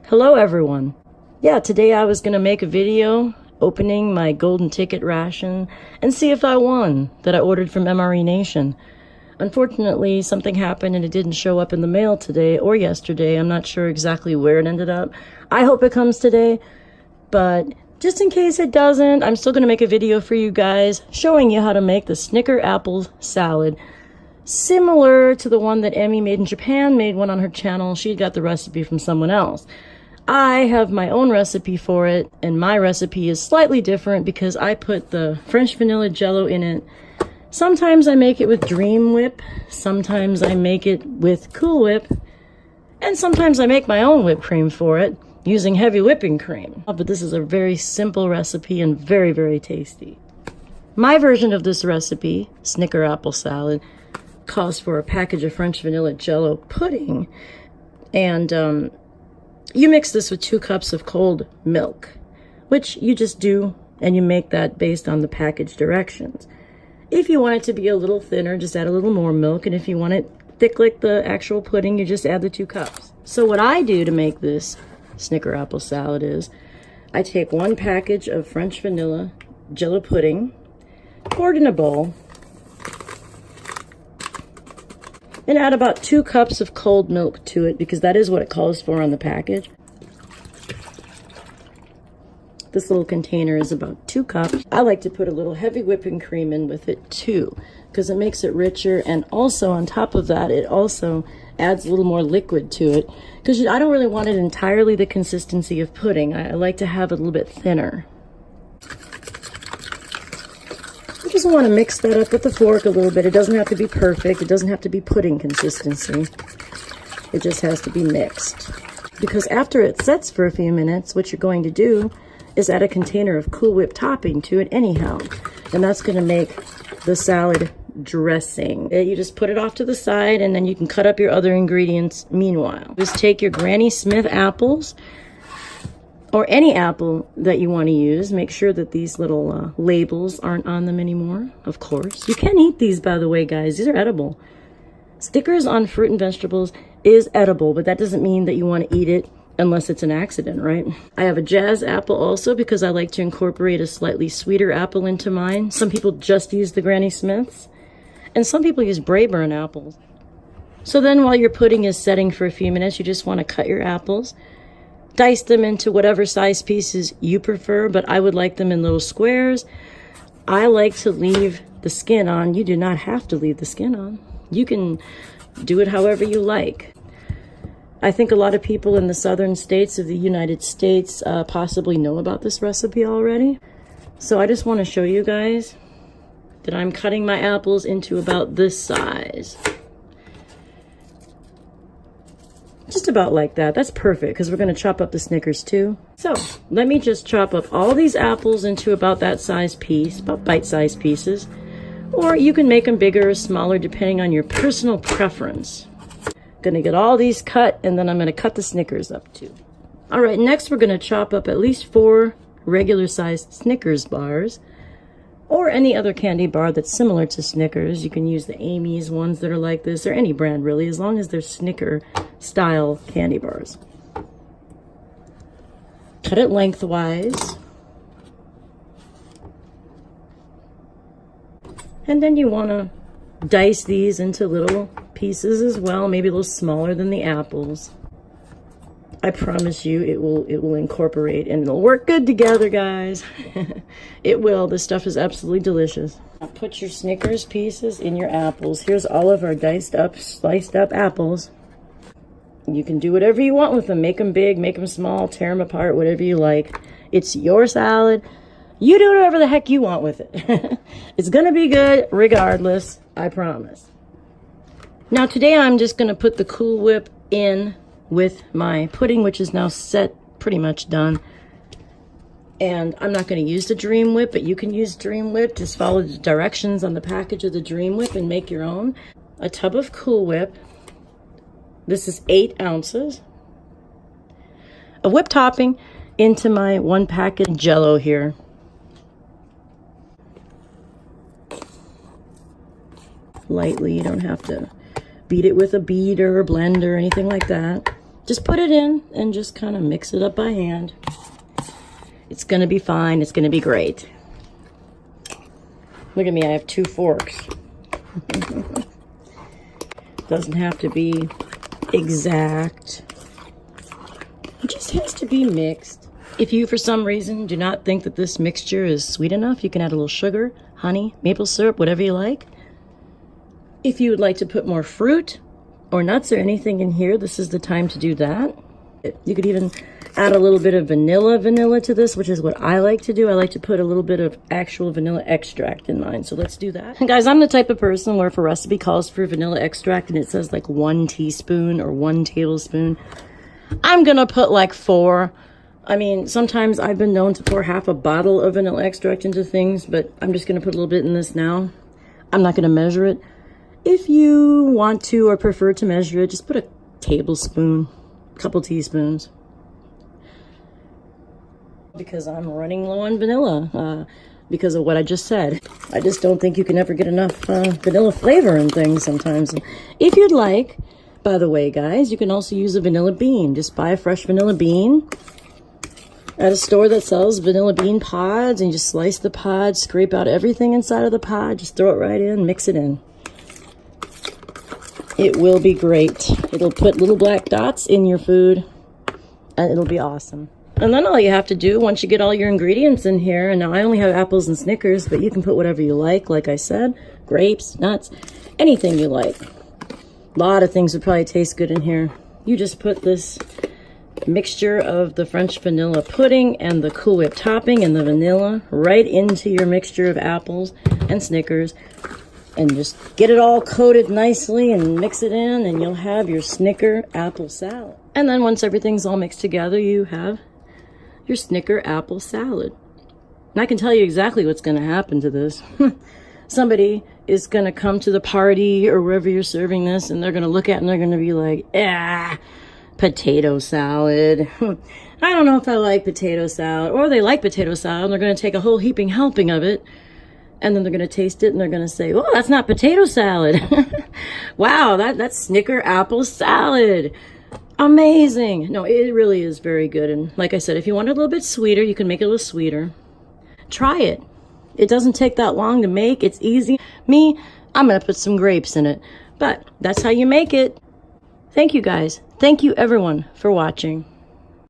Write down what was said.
Hello everyone. Yeah, today I was gonna make a video opening my golden ticket ration and see if I won that I ordered from MRE Nation. Unfortunately, something happened and it didn't show up in the mail today or yesterday. I'm not sure exactly where it ended up. I hope it comes today, but just in case it doesn't, I'm still gonna make a video for you guys showing you how to make the Snicker Apple salad. Similar to the one that EmmyMadeinJapan made one on her channel. She got the recipe from someone else. I have my own recipe for it, and my recipe is slightly different because I put the French vanilla jello in it. Sometimes I make it with Dream Whip, sometimes I make it with Cool Whip, and sometimes I make my own whipped cream for it using heavy whipping cream. But this is a very simple recipe and very, very tasty. My version of this recipe, Snicker Apple salad, calls for a package of French vanilla jello pudding, and you mix this with 2 cups of cold milk, which you just do, and you make that based on the package directions. If you want it to be a little thinner, just add a little more milk, and if you want it thick like the actual pudding, you just add the 2 cups. So what I do to make this Snicker Apple salad is I take 1 package of French vanilla jello pudding, pour it in a bowl, and add about 2 cups of cold milk to it because that is what it calls for on the package. This little container is about 2 cups. I like to put a little heavy whipping cream in with it too because it makes it richer, and also on top of that it also adds a little more liquid to it because I don't really want it entirely the consistency of pudding. I like to have it a little bit thinner. Just want to mix that up with the fork a little bit. It doesn't have to be perfect. It doesn't have to be pudding consistency. It just has to be mixed. Because after it sets for a few minutes, what you're going to do is add a container of Cool Whip topping to it anyhow. And that's going to make the salad dressing. You just put it off to the side, and then you can cut up your other ingredients meanwhile. Just take your Granny Smith apples, or any apple that you want to use. Make sure that these little labels aren't on them anymore, of course. You can eat these, by the way, guys. These are edible. Stickers on fruit and vegetables is edible, but that doesn't mean that you want to eat it unless it's an accident, right? I have a Jazz apple also because I like to incorporate a slightly sweeter apple into mine. Some people just use the Granny Smiths, and some people use Braeburn apples. So then while your pudding is setting for a few minutes, you just want to cut your apples, dice them into whatever size pieces you prefer, but I would like them in little squares. I like to leave the skin on. You do not have to leave the skin on. You can do it however you like. I think a lot of people in the southern states of the United States possibly know about this recipe already. So I just want to show you guys that I'm cutting my apples into about this size. Just about like that. That's perfect because we're going to chop up the Snickers too. So let me just chop up all these apples into about that size piece, about bite-sized pieces. Or you can make them bigger or smaller depending on your personal preference. Going to get all these cut, and then I'm going to cut the Snickers up too. All right, next we're going to chop up at least 4 regular-sized Snickers bars, or any other candy bar that's similar to Snickers. You can use the Amy's ones that are like this, or any brand really, as long as they're Snicker-style candy bars. Cut it lengthwise. And then you want to dice these into little pieces as well, maybe a little smaller than the apples. I promise you it will incorporate and it'll work good together, guys. It will. This stuff is absolutely delicious. Now put your Snickers pieces in your apples. Here's all of our diced up, sliced up apples. You can do whatever you want with them. Make them big, make them small, tear them apart, whatever you like. It's your salad. You do whatever the heck you want with it. It's gonna be good regardless, I promise. Now today I'm just gonna put the Cool Whip in with my pudding, which is now set, pretty much done. And I'm not going to use the Dream Whip, but you can use Dream Whip. Just follow the directions on the package of the Dream Whip and make your own. A tub of Cool Whip. This is 8 ounces. A whip topping into my 1 packet of Jello here. Lightly, you don't have to beat it with a beater or blender or anything like that. Just put it in and just kind of mix it up by hand. It's gonna be fine. It's gonna be great. Look at me, I have 2 forks. Doesn't have to be exact. It just has to be mixed. If you, for some reason, do not think that this mixture is sweet enough, you can add a little sugar, honey, maple syrup, whatever you like. If you would like to put more fruit or nuts or anything in here, this is the time to do that. You could even add a little bit of vanilla to this, which is what I like to do. I like to put a little bit of actual vanilla extract in mine. So let's do that. And guys, I'm the type of person where if a recipe calls for vanilla extract and it says like 1 teaspoon or 1 tablespoon, I'm gonna put like 4. I mean, sometimes I've been known to pour half a bottle of vanilla extract into things, but I'm just gonna put a little bit in this now. I'm not gonna measure it. If you want to or prefer to measure it, just put a tablespoon, a couple teaspoons. Because I'm running low on vanilla, because of what I just said. I just don't think you can ever get enough vanilla flavor in things sometimes. If you'd like, by the way, guys, you can also use a vanilla bean. Just buy a fresh vanilla bean at a store that sells vanilla bean pods, and you just slice the pod, scrape out everything inside of the pod, just throw it right in, mix it in. It will be great. It'll put little black dots in your food, and it'll be awesome. And then all you have to do, once you get all your ingredients in here, and now I only have apples and Snickers, but you can put whatever you like I said, grapes, nuts, anything you like. A lot of things would probably taste good in here. You just put this mixture of the French vanilla pudding and the Cool Whip topping and the vanilla right into your mixture of apples and Snickers, and just get it all coated nicely and mix it in, and you'll have your Snicker apple salad. And then once everything's all mixed together, you have your Snicker apple salad. And I can tell you exactly what's going to happen to this. Somebody is going to come to the party or wherever you're serving this, and they're going to look at it and they're going to be like, potato salad. I don't know if I like potato salad. Or they like potato salad, and they're going to take a whole heaping helping of it, and then they're going to taste it, and they're going to say, oh, that's not potato salad. Wow, that's Snicker apple salad. Amazing. No, it really is very good. And like I said, if you want it a little bit sweeter, you can make it a little sweeter. Try it. It doesn't take that long to make. It's easy. Me, I'm going to put some grapes in it. But that's how you make it. Thank you, guys. Thank you, everyone, for watching.